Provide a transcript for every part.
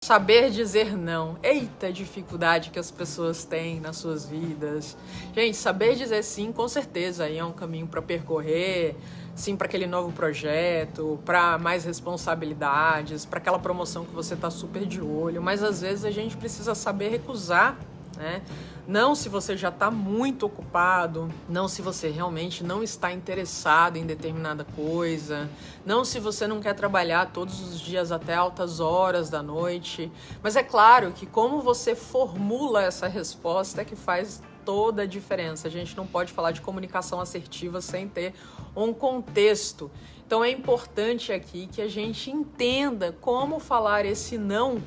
Saber dizer não. Eita, dificuldade que as pessoas têm nas suas vidas. Gente, saber dizer sim, com certeza, aí é um caminho para percorrer, sim, para aquele novo projeto, para mais responsabilidades, para aquela promoção que você tá super de olho, mas às vezes a gente precisa saber recusar, né? Não se você já está muito ocupado, não se você realmente não está interessado em determinada coisa, não se você não quer trabalhar todos os dias até altas horas da noite. Mas é claro que como você formula essa resposta é que faz toda a diferença. A gente não pode falar de comunicação assertiva sem ter um contexto. Então é importante aqui que a gente entenda como falar esse não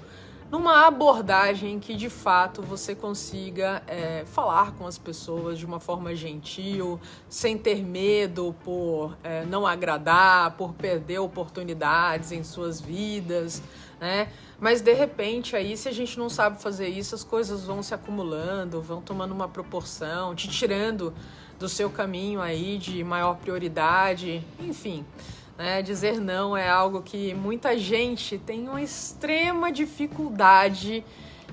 numa abordagem que de fato você consiga falar com as pessoas de uma forma gentil, sem ter medo por não agradar, por perder oportunidades em suas vidas, né? Mas de repente aí, se a gente não sabe fazer isso, as coisas vão se acumulando, vão tomando uma proporção, te tirando do seu caminho aí de maior prioridade, enfim. Dizer não é algo que muita gente tem uma extrema dificuldade,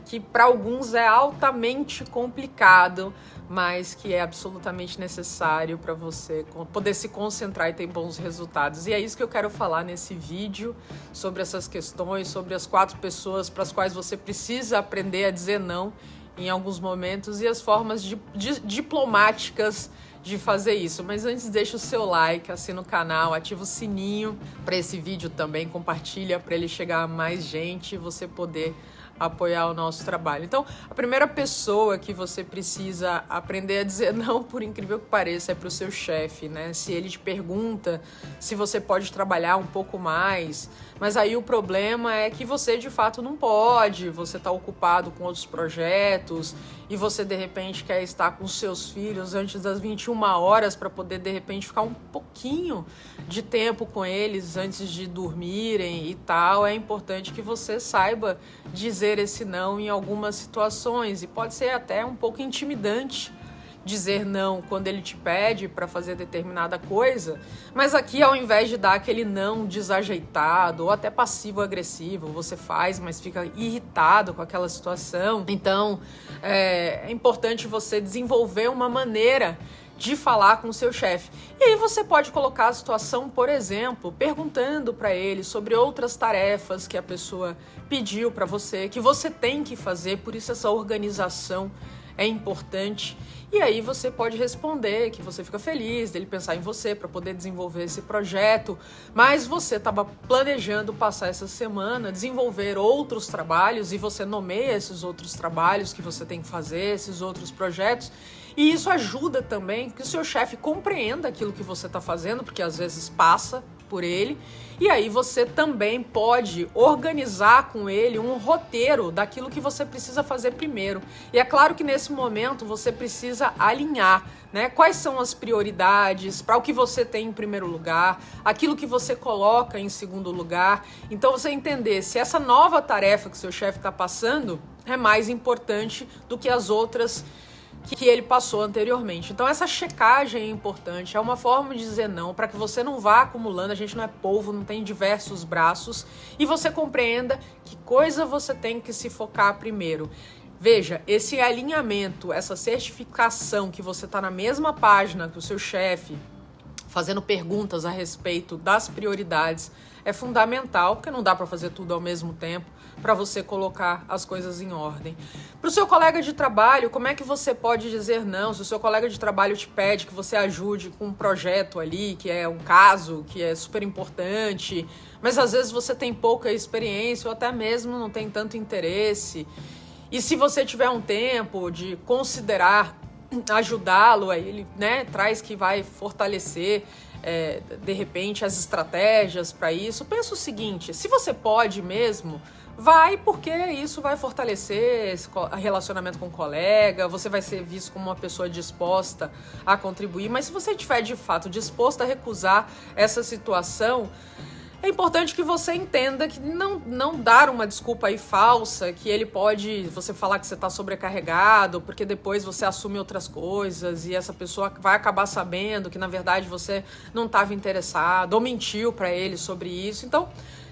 que para alguns é altamente complicado, mas que é absolutamente necessário para você poder se concentrar e ter bons resultados. E é isso que eu quero falar nesse vídeo, sobre essas questões, sobre as 4 pessoas para as quais você precisa aprender a dizer não em alguns momentos e as formas diplomáticas de fazer isso. Mas antes, deixa o seu like, assina o canal, ativa o sininho para esse vídeo também, compartilha para ele chegar a mais gente e você poder apoiar o nosso trabalho. Então, a primeira pessoa que você precisa aprender a dizer não, por incrível que pareça, é para o seu chefe, né? Se ele te pergunta se você pode trabalhar um pouco mais, mas aí o problema é que você de fato não pode, você está ocupado com outros projetos e você de repente quer estar com seus filhos antes das 21 horas para poder de repente ficar um pouquinho de tempo com eles antes de dormirem e tal. É importante que você saiba dizer esse não em algumas situações e pode ser até um pouco intimidante dizer não quando ele te pede para fazer determinada coisa, mas aqui ao invés de dar aquele não desajeitado ou até passivo-agressivo, você faz, mas fica irritado com aquela situação. Então é importante você desenvolver uma maneira de falar com o seu chefe. E aí você pode colocar a situação, por exemplo, perguntando para ele sobre outras tarefas que a pessoa pediu para você, que você tem que fazer, por isso essa organização é importante. E aí você pode responder que você fica feliz dele pensar em você para poder desenvolver esse projeto, mas você estava planejando passar essa semana, desenvolver outros trabalhos e você nomeia esses outros trabalhos que você tem que fazer, esses outros projetos. E isso ajuda também que o seu chefe compreenda aquilo que você está fazendo, porque às vezes passa por ele, e aí você também pode organizar com ele um roteiro daquilo que você precisa fazer primeiro. E é claro que nesse momento você precisa alinhar, né? Quais são as prioridades para o que você tem em primeiro lugar, aquilo que você coloca em segundo lugar. Então você entender se essa nova tarefa que seu chefe está passando é mais importante do que as outras que ele passou anteriormente. Então essa checagem é importante, é uma forma de dizer não, para que você não vá acumulando, a gente não é polvo, não tem diversos braços, e você compreenda que coisa você tem que se focar primeiro. Veja, esse alinhamento, essa certificação que você está na mesma página que o seu chefe, fazendo perguntas a respeito das prioridades, é fundamental, porque não dá para fazer tudo ao mesmo tempo, para você colocar as coisas em ordem. Para o seu colega de trabalho, como é que você pode dizer não? Se o seu colega de trabalho te pede que você ajude com um projeto ali, que é um caso, que é super importante, mas às vezes você tem pouca experiência ou até mesmo não tem tanto interesse. E se você tiver um tempo de considerar ajudá-lo, aí ele, né, traz que vai fortalecer de repente as estratégias para isso. Pensa o seguinte: se você pode mesmo, vai, porque isso vai fortalecer esse relacionamento com o colega, você vai ser visto como uma pessoa disposta a contribuir. Mas se você estiver de fato disposto a recusar essa situação, é importante que você entenda que não dar uma desculpa aí falsa, que ele pode, você falar que você está sobrecarregado, porque depois você assume outras coisas e essa pessoa vai acabar sabendo que na verdade você não estava interessado ou mentiu para ele sobre isso. Então,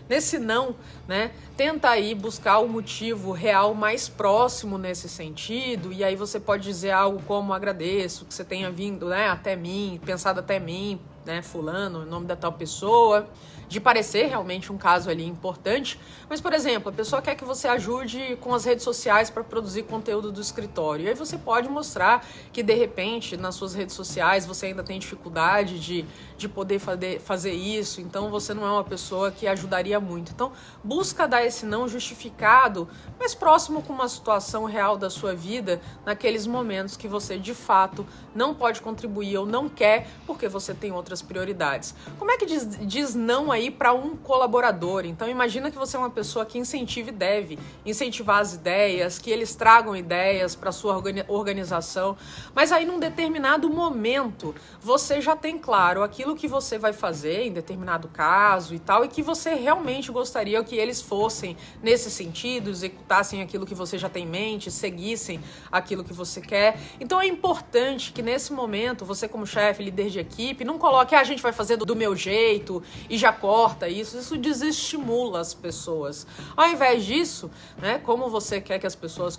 Nesse não, né, tenta aí buscar o motivo real mais próximo nesse sentido, e aí você pode dizer algo como: agradeço que você tenha vindo, né, até mim, pensado até mim, né, fulano, em nome da tal pessoa, de parecer realmente um caso ali importante. Mas, por exemplo, a pessoa quer que você ajude com as redes sociais para produzir conteúdo do escritório. E aí você pode mostrar que, de repente, nas suas redes sociais você ainda tem dificuldade de poder fazer isso, então você não é uma pessoa que ajudaria muito. Então, busca dar esse não justificado, mas próximo com uma situação real da sua vida, naqueles momentos que você, de fato, não pode contribuir ou não quer, porque você tem outras prioridades. Como é que diz não aí para um colaborador? Então, imagina que você é uma pessoa que incentiva e deve incentivar as ideias, que eles tragam ideias para sua organização, mas aí num determinado momento você já tem claro aquilo que você vai fazer em determinado caso e tal, e que você realmente gostaria que eles fossem nesse sentido, executassem aquilo que você já tem em mente, seguissem aquilo que você quer. Então é importante que nesse momento você, como chefe, líder de equipe, não coloque: a gente vai fazer do meu jeito e já corta isso. Isso desestimula as pessoas. Ao invés disso, né, como você quer que as pessoas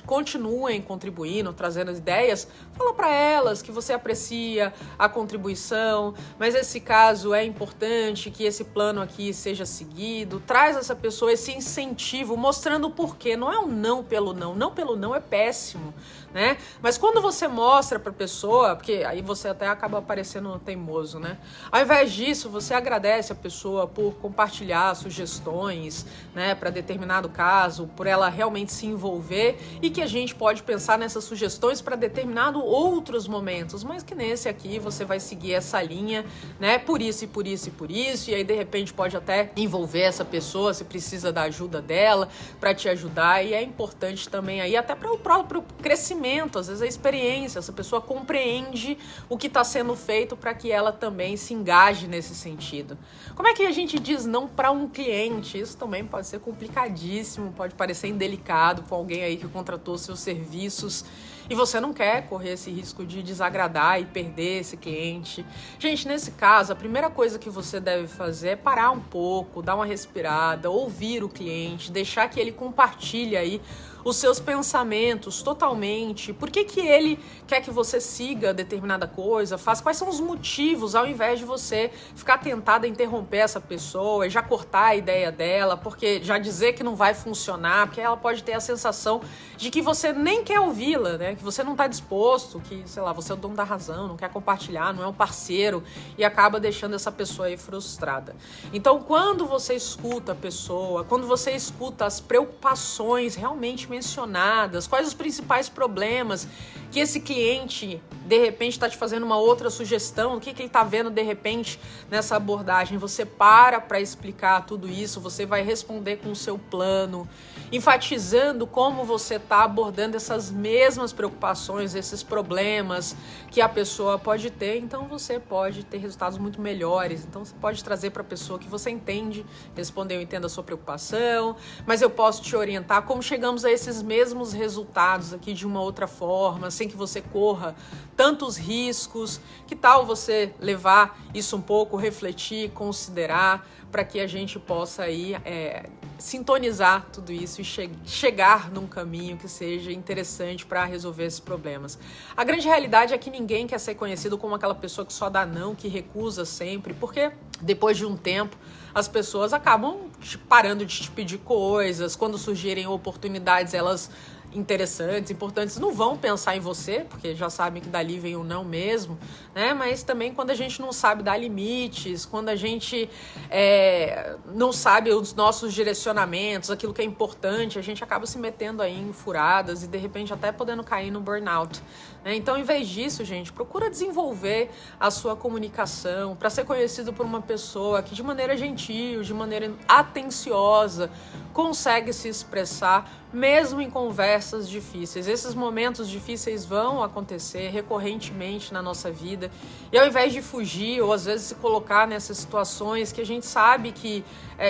continuem contribuindo, trazendo ideias, fala para elas que você aprecia a contribuição, mas esse caso é importante que esse plano aqui seja seguido. Traz essa pessoa esse incentivo, mostrando o porquê. Não é um não pelo não. Não pelo não é péssimo, né? Mas quando você mostra para a pessoa, porque aí você até acaba parecendo teimoso, né? Ao invés disso, você agradece a pessoa por compartilhar sugestões, né, para determinado caso, por ela realmente se envolver, e que a gente pode pensar nessas sugestões para determinado outros momentos, mas que nesse aqui você vai seguir essa linha, né, por isso e por isso e por isso, e aí de repente pode até envolver essa pessoa se precisa da ajuda dela para te ajudar. E é importante também aí até para o próprio crescimento, às vezes a experiência, essa pessoa compreende o que está sendo feito para que ela também se engaje nesse sentido. Como é que a gente diz não para um cliente? Isso também pode ser complicadíssimo, pode parecer indelicado para alguém aí que contratou seus serviços e você não quer correr esse risco de desagradar e perder esse cliente. Gente, nesse caso, a primeira coisa que você deve fazer é parar um pouco, dar uma respirada, ouvir o cliente, deixar que ele compartilhe aí os seus pensamentos totalmente. Por que ele quer que você siga determinada coisa, quais são os motivos, ao invés de você ficar tentada a interromper essa pessoa e já cortar a ideia dela, porque já dizer que não vai funcionar, porque ela pode ter a sensação de que você nem quer ouvi-la, né? Que você não está disposto, que, sei lá, você é o dono da razão, não quer compartilhar, não é um parceiro, e acaba deixando essa pessoa aí frustrada. Então, quando você escuta a pessoa, quando você escuta as preocupações realmente mencionadas, quais os principais problemas que esse cliente de repente está te fazendo uma outra sugestão, o que ele está vendo de repente nessa abordagem, você para explicar tudo isso, você vai responder com o seu plano, enfatizando como você está abordando essas mesmas preocupações, esses problemas que a pessoa pode ter. Então você pode ter resultados muito melhores. Então você pode trazer para a pessoa que você entende, responder: eu entendo a sua preocupação, mas eu posso te orientar como chegamos a esses mesmos resultados aqui de uma outra forma, sem que você corra tantos riscos. Que tal você levar isso um pouco, refletir, considerar, para que a gente possa aí sintonizar tudo isso e chegar num caminho que seja interessante para resolver esses problemas. A grande realidade é que ninguém quer ser conhecido como aquela pessoa que só dá não, que recusa sempre, porque depois de um tempo as pessoas acabam parando de te pedir coisas. Quando surgirem oportunidades, elas interessantes, importantes, não vão pensar em você, porque já sabem que dali vem o não mesmo, né? Mas também quando a gente não sabe dar limites, quando a gente não sabe os nossos direcionamentos, aquilo que é importante, a gente acaba se metendo aí em furadas e de repente até podendo cair no burnout, né? Então, em vez disso, gente, procura desenvolver a sua comunicação para ser conhecido por uma pessoa que de maneira gentil, de maneira atenciosa, consegue se expressar, mesmo em conversa conversas difíceis. Esses momentos difíceis vão acontecer recorrentemente na nossa vida. E ao invés de fugir ou às vezes se colocar nessas situações que a gente sabe que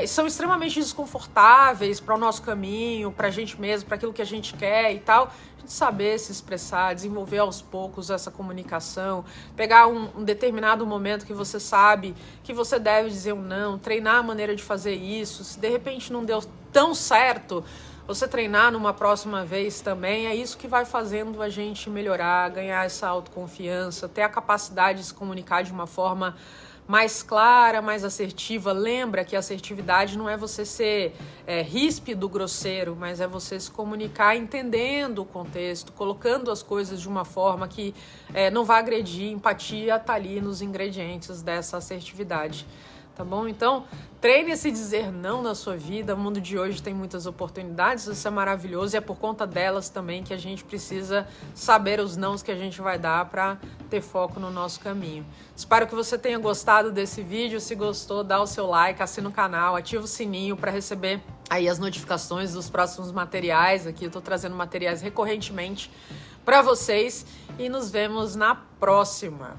são extremamente desconfortáveis para o nosso caminho, para a gente mesmo, para aquilo que a gente quer e tal, a gente saber se expressar, desenvolver aos poucos essa comunicação, pegar um determinado momento que você sabe que você deve dizer um não, treinar a maneira de fazer isso. Se de repente não deu tão certo, você treinar numa próxima vez também, é isso que vai fazendo a gente melhorar, ganhar essa autoconfiança, ter a capacidade de se comunicar de uma forma mais clara, mais assertiva. Lembra que a assertividade não é você ser ríspido, grosseiro, mas é você se comunicar entendendo o contexto, colocando as coisas de uma forma que não vai agredir. Empatia tá ali nos ingredientes dessa assertividade. Tá bom? Então, treine esse dizer não na sua vida. O mundo de hoje tem muitas oportunidades, isso é maravilhoso e é por conta delas também que a gente precisa saber os nãos que a gente vai dar para ter foco no nosso caminho. Espero que você tenha gostado desse vídeo. Se gostou, dá o seu like, assina o canal, ativa o sininho para receber aí as notificações dos próximos materiais. Aqui eu tô trazendo materiais recorrentemente para vocês e nos vemos na próxima.